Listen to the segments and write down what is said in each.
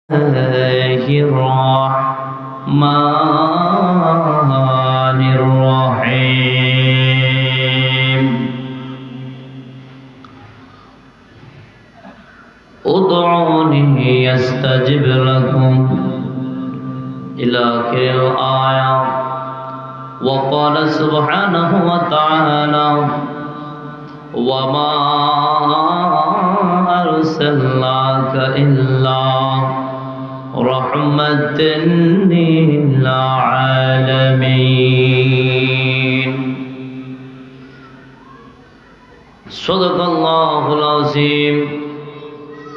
الله الرحمن الرحيم ادعوني يستجب لكم إلى آخر الآية. وقال سبحانه وتعالى وما أرسلناك إلا رحمة للعالمين. صدق الله العظيم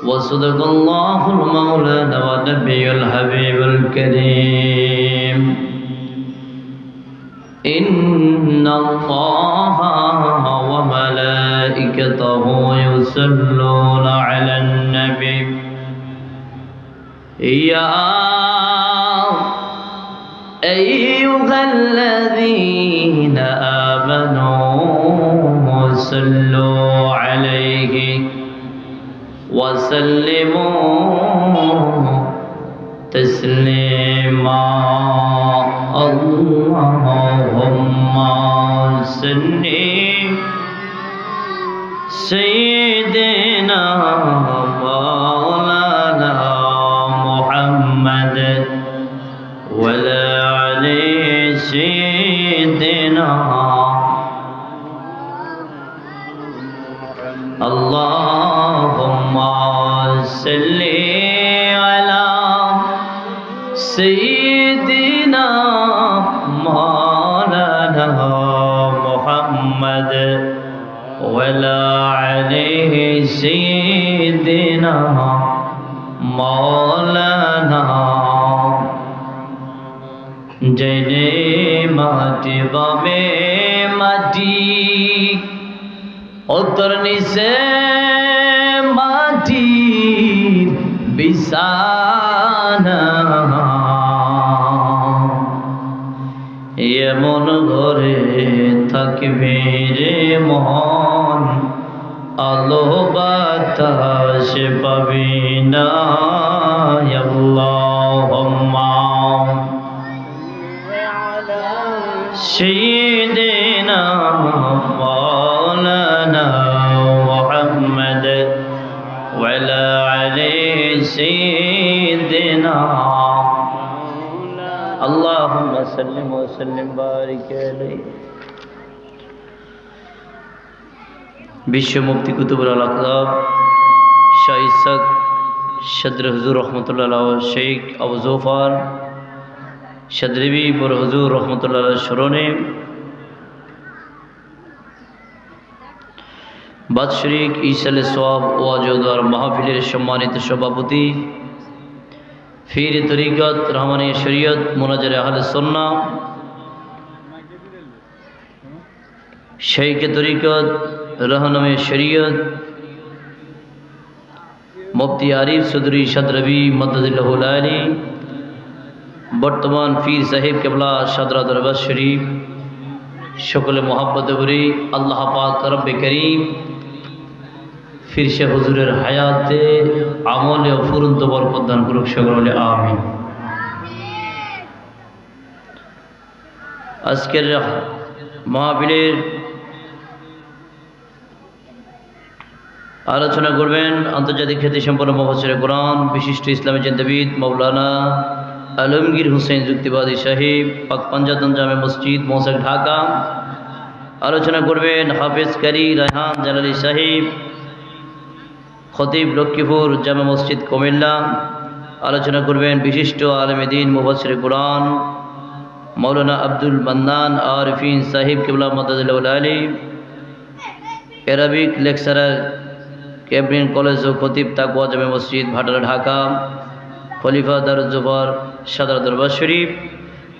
وصدق الله المولى والنبي الحبيب الكريم. إن الله وملائكته يصلون على النبي يا أيها الذين آمنوا صلوا عليه وسلموا تسليما. اللهم صل سيدنا مولانا محمد وعلى آل سيدنا. اللهم صل على سيدنا مولانا محمد وعلى آل سيدنا مولانا. জেনে মাটি বাবে মাটি ওতর নিচে মাটি বিছানা এমন ঘরে থাকবে রে মন আলো বাতাস পাবি না। আল্লাহুম্মা سيدنا مولانا محمد وعلى آل سيدنا. اللهم صل وسلم بارك عليه. বিশ্ব মুফতি কুতুবুল আলাকাব শাহ ইসহাক সদর হুজুর রহমতুল্লাহ শেখ আবু জোফার সদরবি বড় হুজুর রহমতুল্লাহ স্মরণে বাৎসরিক ইসালে সোয়াব ওয়াজদার মাহফিলের সম্মানিত সভাপতি ফির তরিকত রহমানি শরীয়ত মুনাজারে আহলে সুন্নাহ শেখ তরিকত রহনমে শরীয়ত মুফতি আরিফ চৌধুরী সদরবি মদদুল্লাহুল আলী, বর্তমান পীর সাহেব কেবলা সাদরা দরবার শরীফ, সকলে মোহাব্বত করি আল্লাহ পাক রব্বে করিম পীর শাহ হুজুরের হায়াতে আমলে অফুরন্ত বরকত দান করুক, সকলে আমিন। আজকের মাহফিলের আলোচনা করবেন আন্তর্জাতিক খ্যাতি সম্পন্ন মুফাসসিরে কোরআন বিশিষ্ট ইসলামী চিন্তাবিদ মাওলানা আলমগীর হুসেন যুক্তিবাদী সাহেব, পাক পাঞ্জাতন জামে মসজিদ মোসাক ঢাকা। আলোচনা করবেন হাফেজ কারি রায়হান জালালি সাহেব, খতিব লক্ষ্মীপুর জামে মসজিদ কুমিল্লা। আলোচনা করবেন বিশিষ্ট আলেম দ্বীন মুফাসসিরে কোরআন মাওলানা আব্দুল মান্নান আরিফিন সাহেব কেবলা মদদুল্লাহুল আলী, অ্যারাবিক লেকচারার ক্যাব্রিন কলেজ ও খতিব তাকওয়া জামে মসজিদ ভাটারা ঢাকা, খলিফা দারুজ্জোফার সাদর দরবার শরীফ।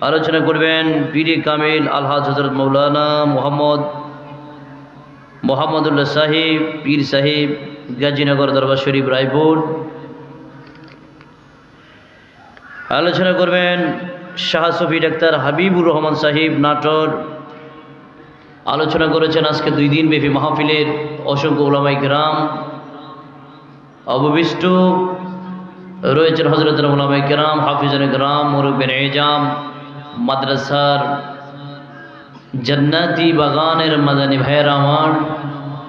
আলোচনা করবেন পীরে কামিল আলহাজ হযরত মৌলানা মোহাম্মদুল্লাহ সাহেব পীর সাহেব গাজীনগর দরবার শরীফ রায়পুর। আলোচনা করবেন শাহ সফি ডাক্তার হাবিবুর রহমান সাহেব নাটোর। আলোচনা করেছেন আজকে 2 দিন ব্যাপী মাহফিলের অসংখ্য উলামায়ে কেরাম, অবশিষ্ট রয়েছেন হযরতুল উলামায়ে কেরাম, হাফিজানে কেরাম, মুরব্বিয়ানে ইজাম, মাদ্রাসার জান্নাতি বাগানের মাদানী ভাইয়েরা আমার,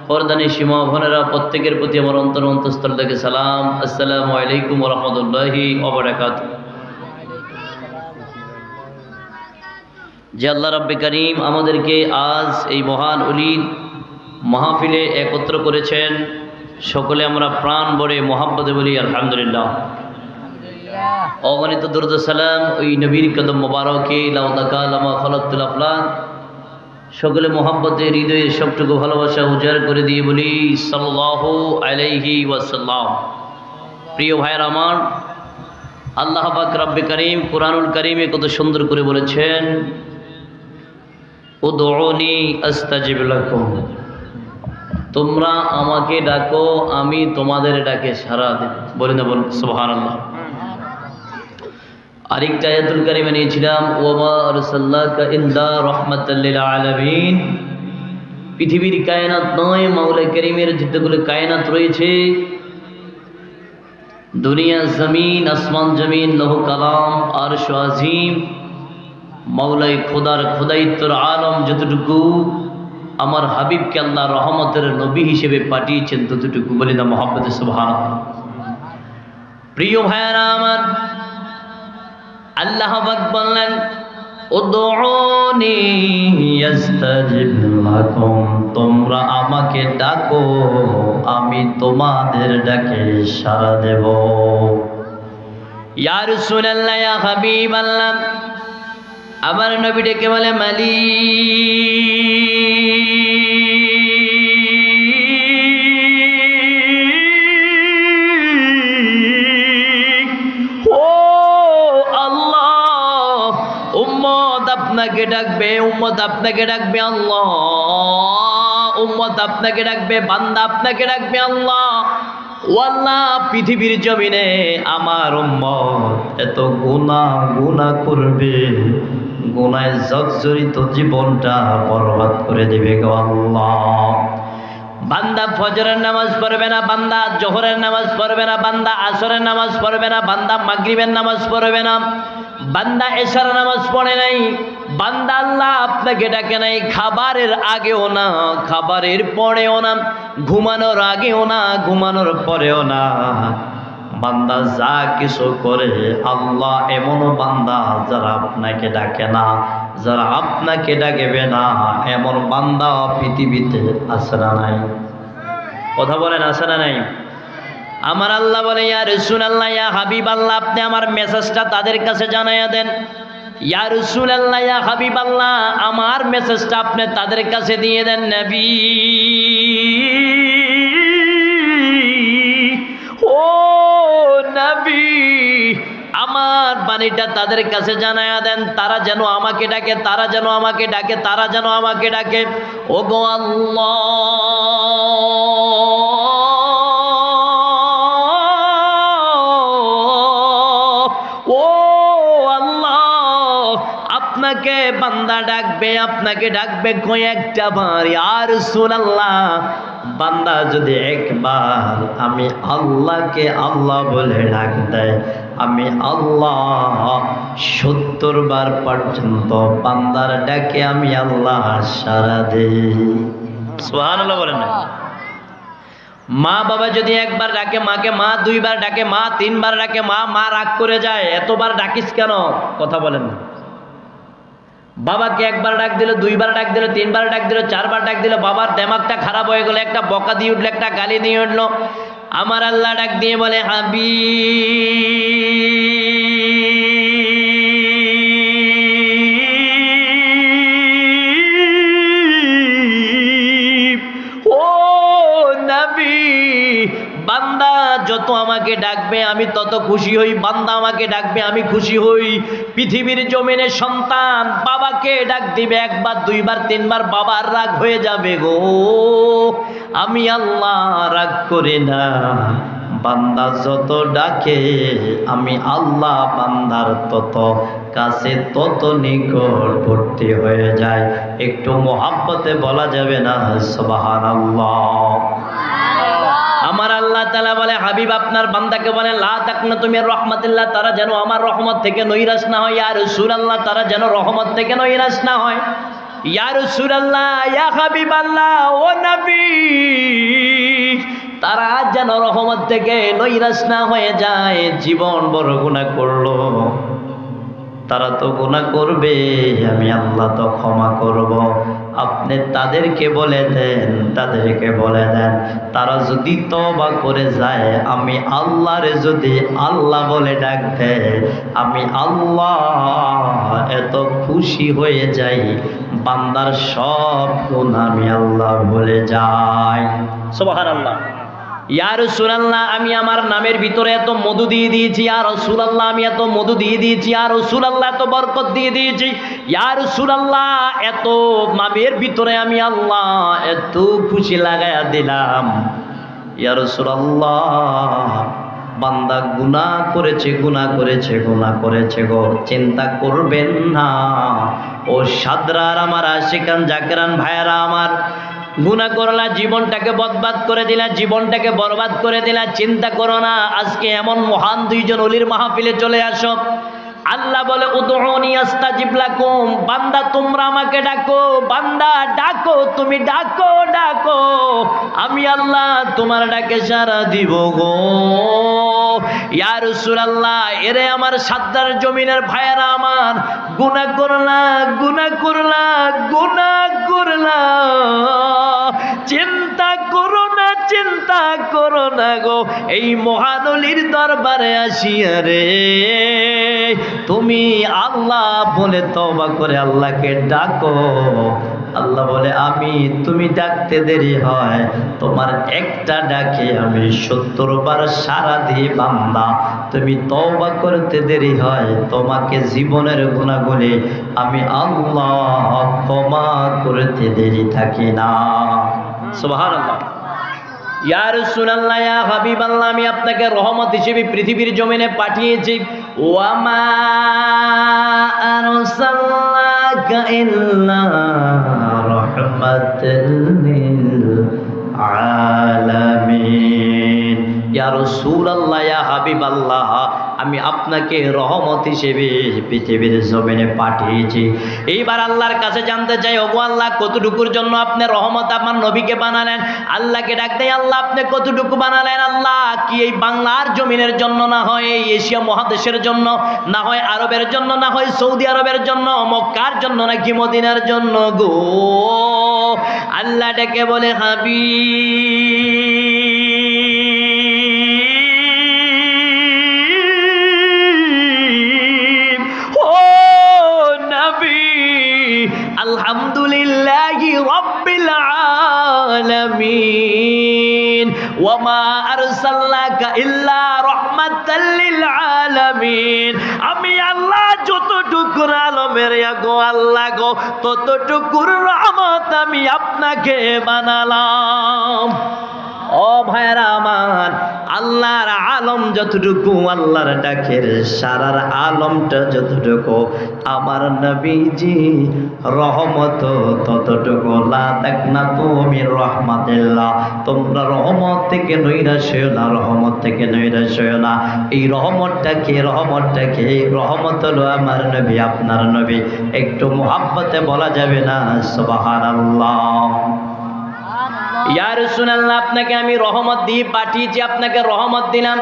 পর্দানি সীমা বোনেরা, প্রত্যেকের প্রতি আমার অন্তঃস্থল থেকে সালাম। আসসালামু আলাইকুম ওয়া রাহমাতুল্লাহি ওয়া বারাকাতুহু। যে আল্লাহ রাব্বে কারীম আমাদেরকে আজ এই মহান ওলির মাহফিলে একত্র করেছেন, সকলে আমরা প্রাণ ভরে মোহাব্বতে বলি আলহামদুলিল্লাহ। অগণিত দরুদ সালাম ওই নবীর কদম মোবারকে লাউ তাকালামা খালাকতুল আফলাক, সকলে মোহাব্বতে হৃদয়ের সবটুকু ভালোবাসা উজাড় করে দিয়ে বলি সাল্লাল্লাহু আলাইহি ওয়াসাল্লাম। প্রিয় ভাইয়ের আমার, আল্লাহ পাক রব্বে কারীম কুরআনুল কারীমে কত সুন্দর করে বলেছেন, উদউনি আস্তাজিব লাকুম, তোমরা আমাকে ডাকো আমি তোমাদের ডাকে সাড়া দেব। বলি না বলুন সুবহানাল্লাহ। আরেকটা আয়াতুল কারিমে নিয়েছিলাম, ওয়ামা আরসালনাকা ইল্লা রাহমাতাল লিল আলামিন, পৃথিবীর কায়নাত নয়, মাওলা কারীমের যতগুলো কায়নাত রয়েছে, দুনিয়া জমিন, আসমান জমিন, লৌহ কালাম, আরশ আজিম, মাওলাই খোদার খোদাইত্বর আলম যতটুকু আমার হাবিবকে আল্লাহ রহমতের নবী হিসেবে পাঠিয়েছেন ততটুকু বলি না মুহাব্বতে সুবহানাল্লাহ। প্রিয় ভাইয়েরা আমার, আল্লাহ পাক বললেন উদউনি আস্তাজিব লাকুম, তোমরা আমাকে ডাকো আমি তোমাদের ডাকে সাড়া দেব। ইয়া রাসূলুল্লাহ, ইয়া হাবিবাল্লাহ, আমার নবী ডেকে বলে আপনাকে ডাকবে, উম্মত আপনাকে ডাকবে আল্লাহ, উম্মত আপনাকে ডাকবে, বান্দা আপনাকে ডাকবে আল্লাহ। ও আল্লাহ, পৃথিবীর জমিনে আমার উম্মত এত গুনাহ করবে, গুনায় জর্জরিত জীবনটা বরবাদ করে দিবে গো আল্লাহ। বান্দা ফজরের নামাজ পড়বে না, বান্দা জোহরের নামাজ পড়বে না, বান্দা আসরের নামাজ পড়বে না, বান্দা মাগরিবের নামাজ পড়বে না, বান্দা এশার নামাজ পড়ে নাই, বান্দা আল্লাহ আপনাকে ডাকে নাই খাবারের আগেও না, খাবারের পরেও না, ঘুমানোর আগেও না, ঘুমানোর পরেও না। বান্দা যা কিছু করে আল্লাহ এমনও বান্দা যারা আপনাকে ডাকে না, যারা আপনাকে ডাকবে না, এমন বান্দা পৃথিবীতে আছে না নাই? কথা বলেন, আছে না নাই? আমার আল্লাহ বলে, ইয়া রাসূলুল্লাহ, ইয়া হাবিবাল্লাহ, আপনি আমার মেসেজটা তাদের কাছে জানাইয়া দেন। ইয়া রাসূলুল্লাহ, ইয়া হাবিবাল্লাহ, আমার মেসেজটা আপনি তাদের কাছে দিয়ে দেন। নবী, ও নবী, আমার বাণীটা তাদের কাছে জানাইয়া দেন, তারা যেন আমাকে ডাকে, তারা যেন আমাকে ডাকে, তারা যেন আমাকে ডাকে। ও গো আল্লাহ, আপনাকে বান্দা ডাকবে, আপনাকে ডাকবে কয়েকটা বার। ইয়া রাসূলুল্লাহ, বান্দা যদি একবার আমি আল্লাহকে আল্লাহ বলে ডাক দেয়, আমি আল্লাহ 70 বার পর্যন্ত বান্দার ডাকে আমি আল্লাহ সাড়া দেই। সুবহানাল্লাহ বলেন না? মা বাবা যদি একবার ডাকে মাকে, মা 2 বার ডাকে, মা 3 বার ডাকে, মা রাগ করে যায়, এতবার ডাকিস কেন? কথা বলেন না। বাবাকে একবার ডাক দিল, 2 বার ডাক দিল, 3 বার ডাক দিল, 4 বার ডাক দিল, বাবার দিমাগটা খারাপ হয়ে গেল, একটা বকা দিয়ে উঠলো, একটা গালি দিয়ে উঠলো। আমার আল্লাহ ডাক দিয়ে বলে, হাবিব, ও নবী, বান্দা যত আমাকে ডাকবে আমি তত খুশি হই, বান্দা আমাকে ডাকবে আমি খুশি হই। পৃথিবীর জমিনে সন্তান বাবাকে ডাক দিবে 1 বার 2 বার 3 বার, বাবার রাগ হয়ে যাবে গো, আমি আল্লাহ রাগ করি না। বান্দা যত ডাকে আমি আল্লাহ বান্দার তত কাছে, তত নিকটবর্তী হয়ে যায়। একটু মোহাব্বতে বলা যাবে না সুবহানাল্লাহ? আমার আল্লাহ আল্লাহ তাআলা বলে হাবিব আপনার বান্দাকে বলেন লা তাকনাতু মির রাহমাতিল্লাহ, তারা যেন আমার রহমত থেকে নৈরাশ না হয়। ইয়া রাসূলুল্লাহ, তারা যেন রহমত থেকে নৈরাশ না হয়। ইয়া রাসূলুল্লাহ, ইয়া হাবিবাল্লাহ, ও নবী, তারা যেন রহমত থেকে নৈরাশ না হয়ে যায়। জীবন বড় গুনাহ করলো, তারা তো গুনাহ করবে, আমি আল্লাহ তো ক্ষমা করব। আপনি তাদেরকে বলে দেন, তাদেরকে বলে দেন, তারা যদি তওবা করে যায়, আমি আল্লাহরে যদি আল্লাহ বলে ডাক দেয়, আমি আল্লাহ এত খুশি হয়ে যাই, বান্দার সব গুনাহ আমি আল্লাহ ভুলে যাই। সুবহানাল্লাহ। ইয়া রাসূলুল্লাহ, আমি আমার নামের ভিতরে এত মধু দিয়ে দিয়েছি। ইয়া রাসূলুল্লাহ, আমি এত মধু দিয়ে দিয়েছি। ইয়া রাসূলুল্লাহ, এত বরকত দিয়ে দিয়েছি। ইয়া রাসূলুল্লাহ, এত নামের ভিতরে আমি আল্লাহ এত খুশি লাগায়া দিলাম। ইয়া রাসূলুল্লাহ, বান্দা গুনাহ করেছে, গুনাহ করেছে, গুনাহ করেছে গো, চিন্তা করবেন না। ও সাদরার আমার আশিকান জাকেরান ভাইয়েরা আমার, গুনাহ করলা, জীবনটাকে বরবাদ করে দিলা, জীবনটাকে বরবাদ করে দিলা। চিন্তা করো না, আজকে এমন মহান দুইজন ওলির মাহফিলে চলে আসো। আল্লাহ বলে উদউনি আস্তাজিব লাকুম, বান্দা তোমরা আমাকে ডাকো, বান্দা ডাকো, তুমি ডাকো, ডাকো, আমি আল্লাহ তোমার ডাকে সাড়া দিব গো। ইয়া রাসূলুল্লাহ, এরে আমার সাদ্দার জমিনের ভাইয়েরা আমার, গুনাহ করলা, গুনাহ করলা, গুনাহ করলা, চিন্তা করো না, চিন্তা করো না গো, এই মহানলির দরবারে আসিয়া রে তুমি আল্লাহ বলে তওবা করে আল্লাহকে ডাকো। আল্লাহ বলে আমি, তুমি ডাকতে দেরি হয়, তোমার একটা ডাকে আমি 70 বার সাড়া দিই। বান্দা তুমি তওবা করতে দেরি হয়, তোমাকে জীবনের গুনাহগুলি আমি আল্লাহ ক্ষমা করতে দেরি থাকি না। সুবহানাল্লাহ। ইয়া রাসূলুল্লাহ, ইয়া হাবিবাল্লাহ, আমি আপনাকে রহমত হিসেবে পৃথিবীর জমিনে পাঠিয়েছি। ওয়া মা আরসালনাকা ইল্লা রাহমাতাল লিল আলামিন। ইয়া রাসূলুল্লাহ, ইয়া হাবিবাল্লাহ, আমি আপনাকে রহমত হিসেবে পৃথিবীর জমিনে পাঠিয়েছি। এইবার আল্লাহর কাছে জানতে চাই, ওগো আল্লাহ, কতটুকুর জন্য আপনি রহমত আমার নবীকে বানালেন? আল্লাহকে ডাক দেয়, আল্লাহ আপনি কতটুকু বানালেন? আল্লাহ কি এই বাংলার জমিনের জন্য, না হয় এই এশিয়া মহাদেশের জন্য, না হয় আরবের জন্য, না হয় সৌদি আরবের জন্য, মক্কার জন্য, নাকি মদিনার জন্য গো? আল্লাহ ডেকে বলে হাবিব, আলহামদুলিল্লাহি রাব্বিল আলামিন, ওয়া মা আরসালনাকা ইল্লা রাহমাতাল লিল আলামিন। আমি আল্লাহ যতটুকু আলমের গো আল্লাহ গো, ততটুকুর রহমত আমি আপনাকে বানালাম। ও ভাইরা আমার, আল্লাহর আলম যতটুকু, আল্লাহর ডাকের সারার আলমটা যতটুকু, আমার নবীজি রহমত ততটুকু। লা তাকনাতু মির রাহমাতিল্লাহ, তোমরা রহমত থেকে নৈরাশ হইও না, রহমত থেকে নৈরাশ হইও না। এই রহমতটাকে, রহমতটাকে, রহমত হলো আমার নবী, আপনার নবী। একটু মুহাব্বতে বলা যাবে না সুবহানাল্লাহ? ইয়া রাসূলুল্লাহ, আপনাকে আমি রহমত দিয়ে পাঠিয়েছি, আপনাকে রহমত দিলাম।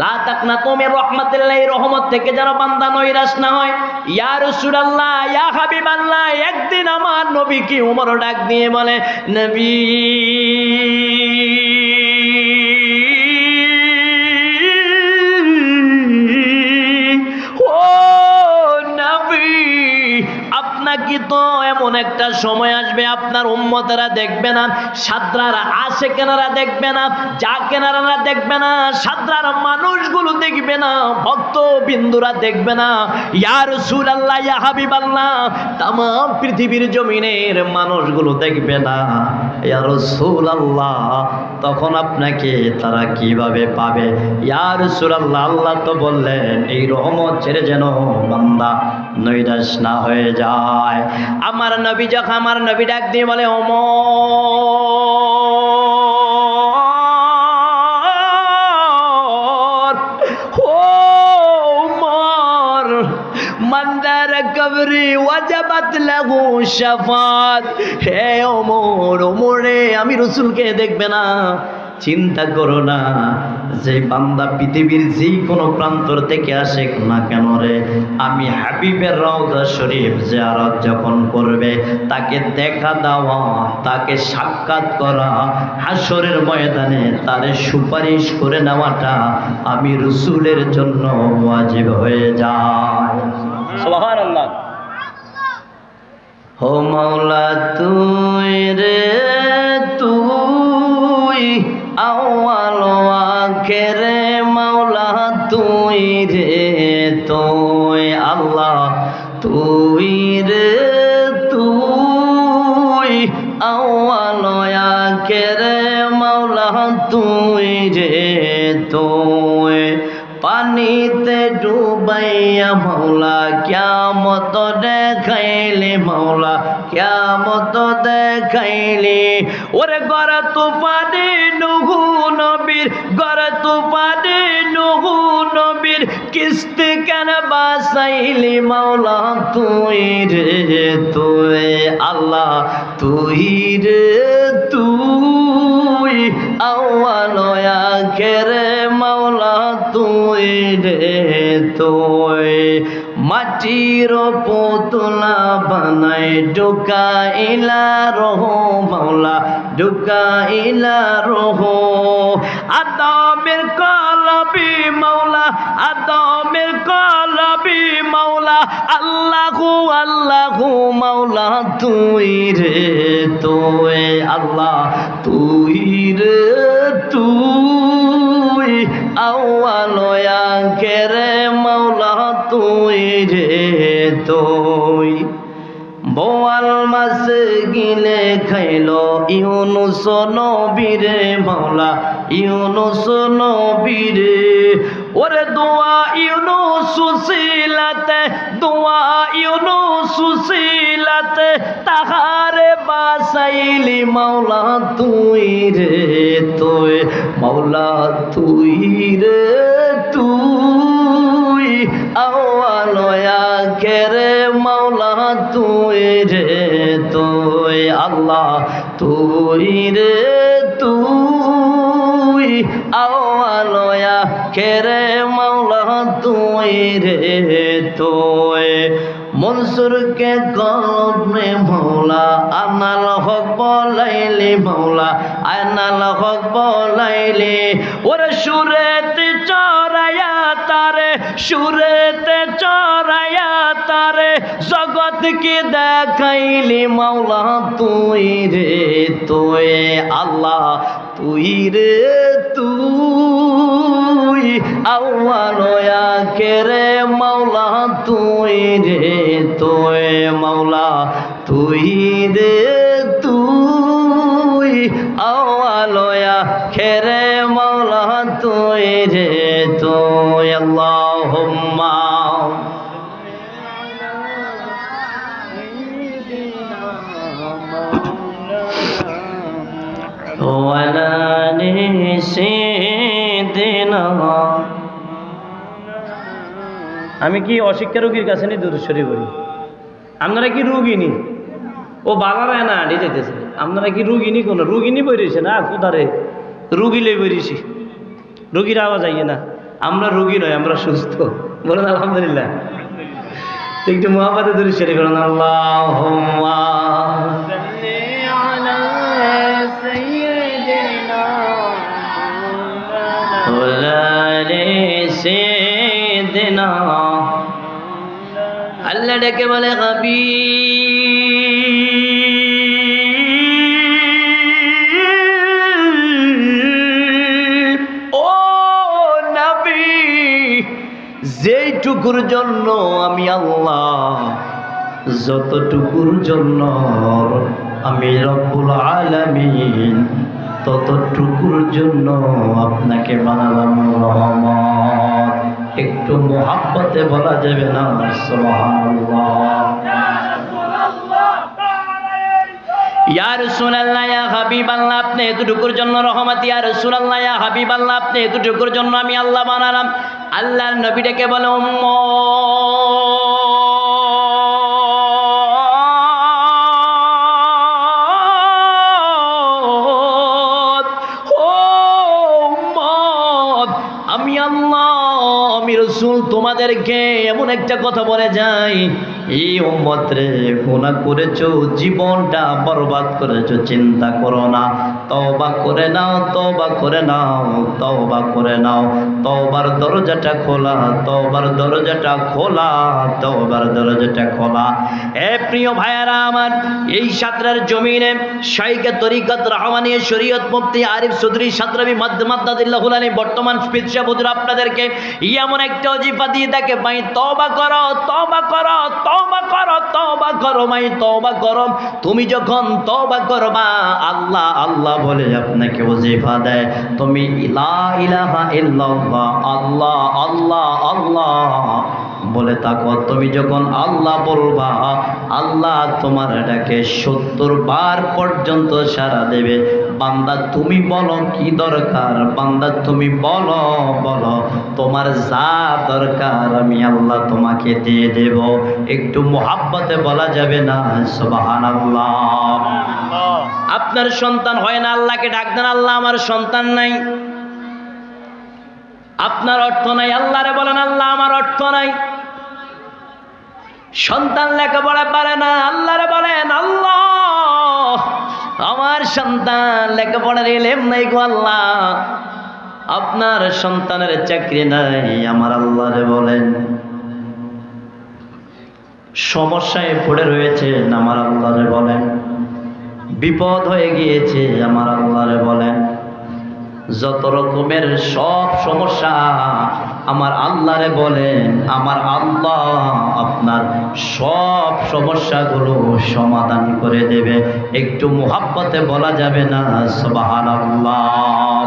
লা তাকনাতু মির রাহমাতিল্লাহ, রহমত থেকে যেন বান্দা নৈরাশ না হয়। ইয়া রাসূলুল্লাহ, ইয়া হাবিবাল্লাহ, একদিন আমার নবীকে ওমর ডাক দিয়ে বলে, নবী আপনাকে তো এমন একটা সময় আসবে, আপনার উম্মতেরা দেখবে না, সাদরারা আশেকেনারা দেখবে না, জাকেনারা দেখবে না, সাদরার মানুষগুলো দেখবে না, ভক্ত বিন্দুরা দেখবে না। ইয়া রাসূলুল্লাহ, ইয়া হাবিবাল্লাহ, তামাম পৃথিবীর জমিনের মানুষগুলো দেখবে না। ইয়া রাসূলুল্লাহ, তখন আপনাকে তারা কিভাবে পাবে? ইয়া রাসূলুল্লাহ, আল্লাহ তো বললেন এই রহমত ছেড়ে যেন বান্দা নৈরাশ না হয়ে যায়। আমার নবী যখন, আমার নবী ডাক দিয়ে বলে, ওমর মান্দার কবরি ওয়াজাবাত লাহু শাফাত। হে ওমর, ওমরে আমি রাসূলকে দেখবে না, চিন্তা করো না, যে বান্দা পৃথিবীর যে কোনো প্রান্তর থেকে আসে না কেন রে, আমি হাবিবের রওজা শরীফ জিয়ারত যখন করবে, তাকে দেখা দেওয়া, তাকে সাক্ষাৎ করা, হাসরের ময়দানে তারে সুপারিশ করে নেওয়াটা আমি রাসূলের জন্য ওয়াজিব হয়ে যায়। সুবহানাল্লাহ। ও মাওলা তুই রে তুই, আউয়াল আখির মাওলা তুই রে তুই, আল্লাহ তুই রে তুই, আউয়াল আখির মাওলা তুই রে তুই। পানিতে ডুবাইয়া মাওলা কিয়ামত দেখাইলে, মাওলা কিয়ামত দেখাইলে, ওরে গড় তুফানে নূহ নবীর, গড় তুফানে নূহ নবীর কিস্তি কেন বাসাইলি, মাওলা তুই রে তুই, আল্লাহ তুই রে তুই, আউয়াল আখির মাওলা তুই রে তুই। মাটির পুতলা বানাই ঢুকাইলা রহ মাওলা, ঢুকাইলা রহ আদমের কলবি মাওলা, আদমের কলবি মাওলা, আল্লাহু আল্লাহু মাওলা তুই রে তুই, আল্লাহ তুই রে তুই, আউয়াল আখির মাওলা তুই রে তুই। বোয়াল মাছ গিলে খাইলো ইউনুস নবীরে মাওলা, ইউনুস নবীরে, ওরে দোয়া ইউনুস সিলাতে, দোয়া ইউনুস সিলাতে তাহারে বাসাইলি, মাওলা তুই রে তুই, মাওলা তুই রে তুই, আউয়াল আখির মাওলা তুই রে তুই, আল্লাহ তুই রে তুই, আউয়াল আখির মাওলা তুই রে তুই। মনসুরকে কলমে মাওলা আনাল হক বলাইলি, মাওলা আনাল হক বলাইলি, ওরে সুরেতে চড়াইয়া তারে, সুরেতে চড়াইয়া তারে জগৎকে দেখাইলি, মাওলা তুই রে তুই, আল্লাহ তুই রে তুই, আউয়াল আখির মাওলা তুই রে তুই, মাওলা তুই রে তুই, আউয়াল আখির মাওলা তুই রে তুই। আল্লাহুম্মা ওয়ালা নিসিদিনা। আমি কি অশিক্ষা রোগীর কাছে নি দুরূদ শরীফ বলি? আপনারা কি রুগিনী? ও বাগারে না আড়ে যেতেছে। আপনারা কি রুগিনী? কোনো রুগিনী বইরেছে না, কোথারে রুগী লই বইরেছি, রুগীর আওয়াজ আইয়ে না। আমরা রুগী নয়, আমরা সুস্থ। বলুন আলহামদুলিল্লাহ। একটু মুহাব্বতে দুরূদ শরীফ বলুন। আল্লাহুম্মা সাল্লি আলা সাইয়্যিদিনা ওয়া আলি সাইয়্যিদিনা। আল্লাহ ডেকে বলে হাবিব, ও নবী, যেইটুকুর জন্য আমি আল্লাহ, যতটুকুর জন্য আমি রব্বুল আলামিন, ততটুকুর জন্য আপনাকে বানালাম রহমত। একটু মুহাব্বতে বলা যাবে না সুবহানাল্লাহ? ইয়া রাসূলুল্লাহ, ইয়া হাবিবাল্লাহ, আপনি এতটুকুর জন্য রহমত। ইয়া রাসূলুল্লাহ, ইয়া হাবিবাল্লাহ, আপনি এতটুকুর জন্য আমি আল্লাহ বানালাম। আল্লাহর নবী ডেকে বলে উম্মত, তোমাদেরকে এমন একটা কথা বলে যাই, এই উম্মত রে, গুনাহ করেছো, জীবনটা বরবাদ করেছো, চিন্তা করো না, তওবা করে নাও, তওবা করে নাও, তওবা করে নাও। তওবার দরজাটা খোলা, তওবার দরজাটা খোলা, তওবার দরজাটা খোলা। এ প্রিয় ভাইয়ারা আমার, এই সাতরার জমিনে শাইখে তরিকত রহমানিয়া শরীয়ত মুফতি আরিফ চৌধুরী সাতরাবি মাদ্দাদিল্লাহুল আলী বর্তমান পীর সাহেব হুজুর আপনাদেরকে এমন একটা ওজিফা দিয়ে থাকে, ভাই তওবা করো, তওবা করো, তওবা করো, তওবা করো, ভাই তওবা করো। তুমি যখন তওবা করবা, আল্লাহ আল্লাহ বলে আপনাকে ওজিফা দেয়। তুমি লা ইলাহা ইল্লাল্লাহ, আল্লাহ আল্লাহ আল্লাহ বলে থাকো। তুমি যখন আল্লাহ বলবা, আল্লাহ তোমার এটাকে 70 বার পর্যন্ত সাড়া দেবে। বান্দা তুমি বলো কি দরকার, বান্দা তুমি বলো, বলো তোমার যা দরকার আমি আল্লাহ তোমাকে দিয়ে দেব। একটু মোহাব্বতে বলা যাবে না সুবহানাল্লাহ? আপনার সন্তান হয় না, আল্লাহকে ডাক দেন, আল্লাহ আমার সন্তান নাই। আপনার অর্থ নাই, আল্লাহরে বলেন আল্লাহ আমার অর্থ নাই। সন্তান লেখাপড়া পারে না, আল্লাহরে বলেন আল্লাহ আমার সন্তান লেখাপড়ার ইলম নাই গো আল্লাহ। আপনার সন্তানের চাকরি নাই, আমার আল্লাহরে বলেন। সমস্যায় পড়ে রয়েছেন, আমার আল্লাহরে বলেন। বিপদ হয়ে গিয়েছে, আমার আল্লাহরে বলেন। যত রকমের সব সমস্যা আমার আল্লাহরে বলেন, আমার আল্লাহ আপনার সব সমস্যাগুলো সমাধান করে দেবে। একটু মুহাব্বতে বলা যাবে না সুবহানাল্লাহ?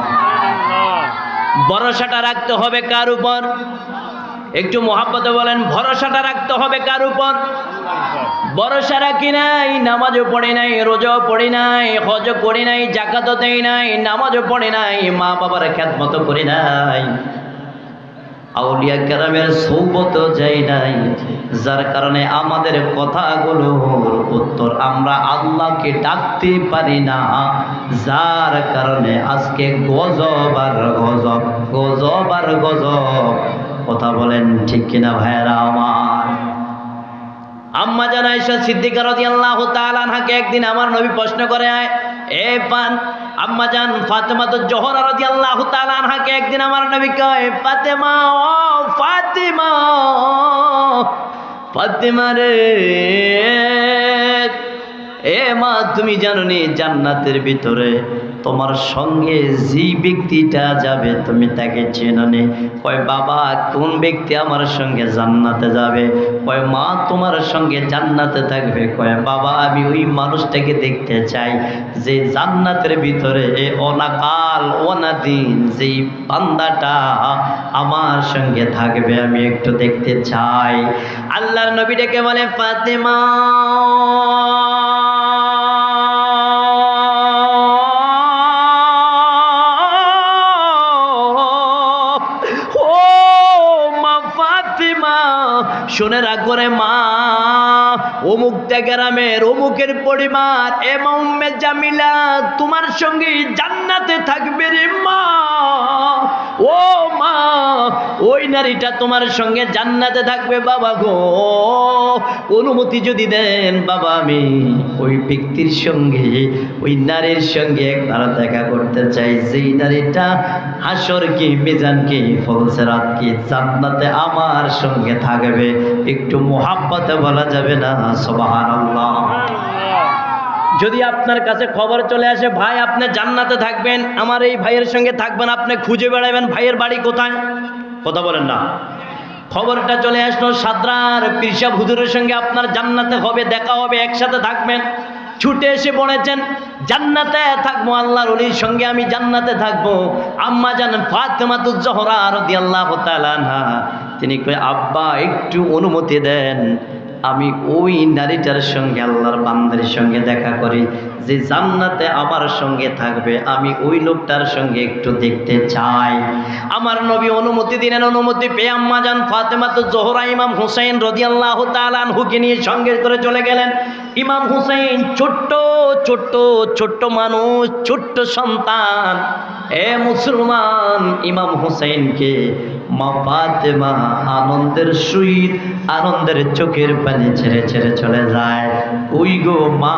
ভরসাটা রাখতে হবে কার উপর? একটু মুহাব্বতে বলেন, ভরসাটা রাখতে হবে কার উপর? ভরসা রাখি নাই, নামাজও পড়ি নাই, রোজাও পড়ি নাই, হজও করি নাই, যাকাতও দেই নাই, নামাজও পড়ি নাই, মা বাবার খেদমত করি নাই, আউলিয়া কেরামের সৌবতও যাই নাই, যার কারণে আমাদের কথাগুলোর উত্তর আমরা আল্লাহকে ডাকতে পারি না, যার কারণে আজকে গজব আর গজব, গজব আর গজব। কথা বলেন ঠিক কিনা ভাইয়েরা আমার? আম্মা জান আয়েশা সিদ্দিকা রাদিয়াল্লাহু তাআলা আনহাকে একদিন আমার নবী প্রশ্ন করে, আম্মা জান ফাতেমাতুজ জোহরা রাদিয়াল্লাহু তাআলা আনহাকে একদিন আমার নবী কয়, ফাতেমা ও ফাতেমা, ফাতেমা রে, এ মা তুমি জানো নি জান্নাতের ভিতরে তোমার সঙ্গে যে ব্যক্তিটা যাবে তুমি তাকে চেনো নি? কয় বাবা কোন ব্যক্তি আমার সঙ্গে জান্নাতে যাবে? কয় মা তোমার সঙ্গে জান্নাতে থাকবে। কয় বাবা আমি ওই মানুষটাকে দেখতে চাই যে জান্নাতের ভিতরে অনাকাল অনাদিন যেই বান্দাটা আমার সঙ্গে থাকবে, আমি একটু দেখতে চাই। আল্লাহর নবী ডেকে বলে, ফাতেমা শুনে রাখো রে মা, অমুকটা গ্রামের অমুকের পরিবার উম্মে জামিলা তোমার সঙ্গে জান্নাতে থাকবে রে মা। ও মা, ওই নারীটা তোমার সঙ্গে জান্নাতে থাকবে বাবা গো, অনুমতি যদি দেন বাবা আমি ওই ব্যক্তির সঙ্গে ওই নারীর সঙ্গে একবার দেখা করতে চাই, যেই নারীটা হাসর কি মিজান কি ফলসেরাত কি জান্নাতে আমার সঙ্গে থাকবে। একটু মুহাব্বতে বলা যাবে না সুবহানাল্লাহ? যদি আপনার কাছে খবর চলে আসে ভাই আপনি জান্নাতে থাকবেন, আমার এই ভাইয়ের সঙ্গে থাকবেন, আপনি খুঁজে বেড়াবেন ভাইয়ের বাড়ি কোথায়? কথা বলেন না? খবরটা চলে আসলো সাদরার পীর সাহেব হুজুরের সঙ্গে আপনার জান্নাতে হবে, দেখা হবে, একসাথে থাকবেন, ছুটে এসে পড়েছেন জান্নাতে থাকবো, আল্লাহর ওলির সঙ্গে আমি জান্নাতে থাকবো। আম্মা জান ফাতেমাতুজ জোহরা রাদিয়াল্লাহু তাআলা আনহা তিনি কই, আব্বা একটু অনুমতি দেন, আমি ওই নারীটার সঙ্গে আল্লাহর বান্দার সঙ্গে দেখা করি যে জান্নাতে আমার সঙ্গে থাকবে, আমি ওই লোকটার সঙ্গে একটু দেখতে চাই। আমার নবী অনুমতি দিলেন। অনুমতি পেয়ে আম্মা জান ফাতেমাতুজ জোহরা ইমাম হুসাইন রাদিয়াল্লাহু তাআলা আনহুকে নিয়ে সঙ্গে করে চলে গেলেন। ইমাম হুসাইন ছোট্ট ছোট্ট ছোট্ট মানুষ, ছোট্ট সন্তান, মুসলমান ইমাম হুসাইনকে মা ফাতেমা আনন্দের সহিত আনন্দের চোখের পানি ছেড়ে ছেড়ে চলে যায়। ওই গো মা,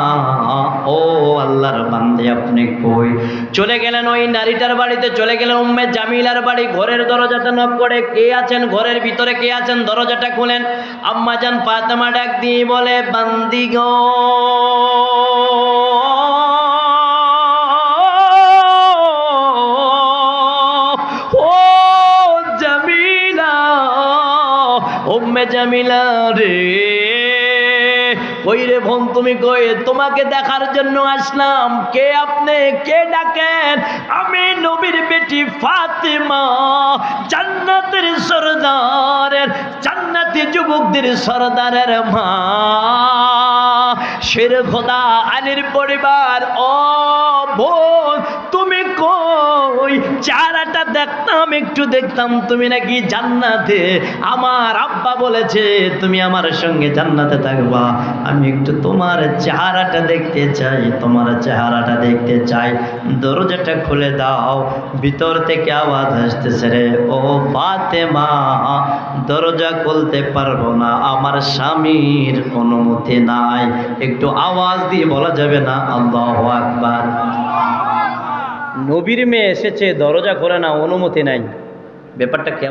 ও আল্লাহর বান্দে আপনি কই? চলে গেলেন ওই নারীটার বাড়িতে, চলে গেলেন উম্মে জামিলার বাড়ি। ঘরের দরজাটা নক করে, কে আছেন ঘরের ভিতরে, কে আছেন? দরজাটা খুলেন। আম্মা জান ফাতেমা ডাক দিয়ে বলে, বান্দি গো, উম্মে জামিলা রে, কই রে বোন তুমি কই? তোমাকে দেখার জন্য আসলাম। কে আপনি? কে ডাকেন? আমি নবীর বেটি ফাতেমা, জান্নাতের সরদারের, জান্নাতি যুবকদের সরদারের মা, শের খোদা আলীর পরিবার। ও বোন তুমি কই? চেহারাটা দেখতাম, একটু দেখতাম তুমি নাকি জান্নাতে। আমার আব্বা বলেছে তুমি আমার সঙ্গে জান্নাতে থাকবা। আমি একটু তোমার চেহারাটা দেখতে চাই, তোমার চেহারাটা দেখতে চাই। দরজাটা খুলে দাও। ভিতর থেকে আওয়াজ আসতেছে, রে ও ফাতেমা, দরজা খুলতে পারবো না, আমার স্বামীর অনুমতি নাই। একটু আওয়াজ দিয়ে বলা যাবে না আল্লাহু আকবার? নবীর মেয়ে এসেছে, দরজা খোলে না, অনুমতি নাই। ব্যাপারটা কেমন?